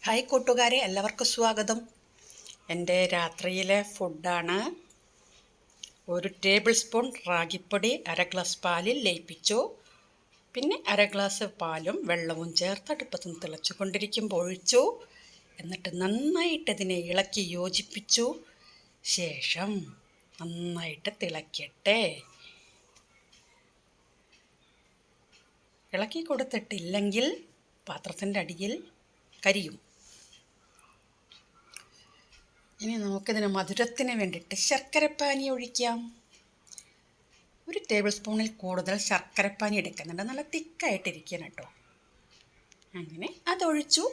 Hi കൂട്ടുകാരെ, എല്ലാവർക്കും സ്വാഗതം. എൻ്റെ രാത്രിയിലെ ഫുഡാണ്. ഒരു ടേബിൾ സ്പൂൺ റാഗിപ്പൊടി ഗ്ലാസ് പാലിൽ ലയിപ്പിച്ചു. പിന്നെ ഗ്ലാസ് പാലും വെള്ളവും ചേർത്ത് അടുപ്പത്ത് നിന്ന് തിളച്ചു കൊണ്ടിരിക്കുമ്പോൾ ഒഴിച്ചു. എന്നിട്ട് നന്നായിട്ട് ഇതിനെ ഇളക്കി യോജിപ്പിച്ചു. ശേഷം നന്നായിട്ട് തിളയ്ക്കട്ടെ. ഇളക്കി കൊടുത്തിട്ടില്ലെങ്കിൽ പാത്രത്തിൻ്റെ അടിയിൽ കരിയും. ഇനി നമുക്കിതിന് മധുരത്തിന് വേണ്ടിയിട്ട് ശർക്കരപ്പാനി ഒഴിക്കാം. ഒരു ടേബിൾ സ്പൂണിൽ കൂടുതൽ ശർക്കരപ്പാനി എടുക്കുന്നുണ്ട്. നല്ല തിക്കായിട്ടിരിക്കണം കേട്ടോ. അങ്ങനെ അതൊഴിച്ചു.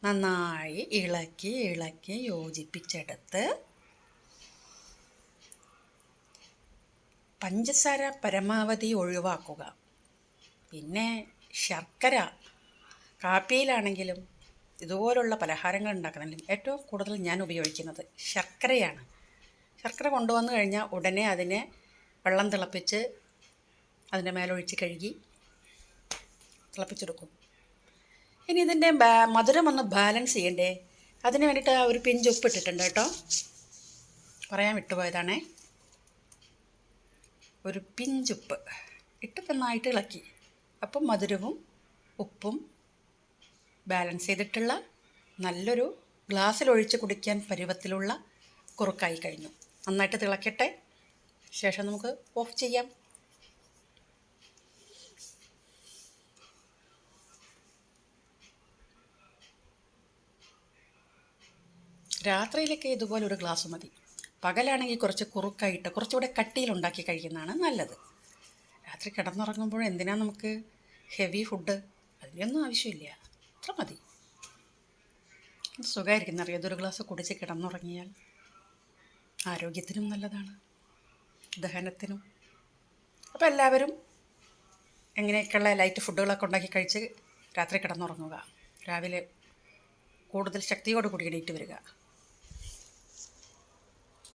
നന്നായി ഇളക്കി ഇളക്കി യോജിപ്പിച്ചെടുത്ത് പഞ്ചസാര പരമാവധി ഒഴിവാക്കുക. പിന്നെ ശർക്കര കാപ്പിയിലാണെങ്കിലും ഇതുപോലുള്ള പലഹാരങ്ങൾ ഉണ്ടാക്കുന്നതിലും ഏറ്റവും കൂടുതൽ ഞാൻ ഉപയോഗിക്കുന്നത് ശർക്കരയാണ്. ശർക്കര കൊണ്ടുവന്നു കഴിഞ്ഞാൽ ഉടനെ അതിനെ വെള്ളം തിളപ്പിച്ച് അതിൻ്റെ മേലൊഴിച്ച് കഴുകി തിളപ്പിച്ചെടുക്കും. ഇനി ഇതിൻ്റെ മധുരം ഒന്ന് ബാലൻസ് ചെയ്യണ്ടേ, അതിന് വേണ്ടിയിട്ട് ഒരു പിഞ്ച് ഉപ്പ് ഇട്ടിട്ടുണ്ട് കേട്ടോ. പറയാൻ വിട്ടുപോയതാണേ. ഒരു പിഞ്ചുപ്പ് ഇട്ട് നന്നായിട്ട് ഇളക്കി. അപ്പം മധുരവും ഉപ്പും ബാലൻസ് ചെയ്തിട്ടുള്ള നല്ലൊരു ഗ്ലാസ്സിലൊഴിച്ച് കുടിക്കാൻ പരുവത്തിലുള്ള കുറുക്കായി കഴിഞ്ഞു. നന്നായിട്ട് തിളക്കട്ടെ. ശേഷം നമുക്ക് ഓഫ് ചെയ്യാം. രാത്രിയിലൊക്കെ ഇതുപോലെ ഒരു ഗ്ലാസ് മതി. പകലാണെങ്കിൽ കുറച്ച് കുറുക്കായിട്ട് കുറച്ചുകൂടെ കട്ടിയിലുണ്ടാക്കി കഴിക്കുന്നതാണ് നല്ലത്. രാത്രി കിടന്നുറങ്ങുമ്പോൾ എന്തിനാ നമുക്ക് ഹെവി ഫുഡ്? അതിനൊന്നും ആവശ്യമില്ല. അത്ര മതി. സുഖമായിരിക്കും അറിയാം. ഇതൊരു ഗ്ലാസ് കുടിച്ച് കിടന്നുറങ്ങിയാൽ ആരോഗ്യത്തിനും നല്ലതാണ്, ദഹനത്തിനും. അപ്പോൾ എല്ലാവരും എങ്ങനെയൊക്കെയുള്ള ലൈറ്റ് ഫുഡുകളൊക്കെ ഉണ്ടാക്കി കഴിച്ച് രാത്രി കിടന്നുറങ്ങുക. രാവിലെ കൂടുതൽ ശക്തിയോട് കൂടി എണീറ്റ് വരിക.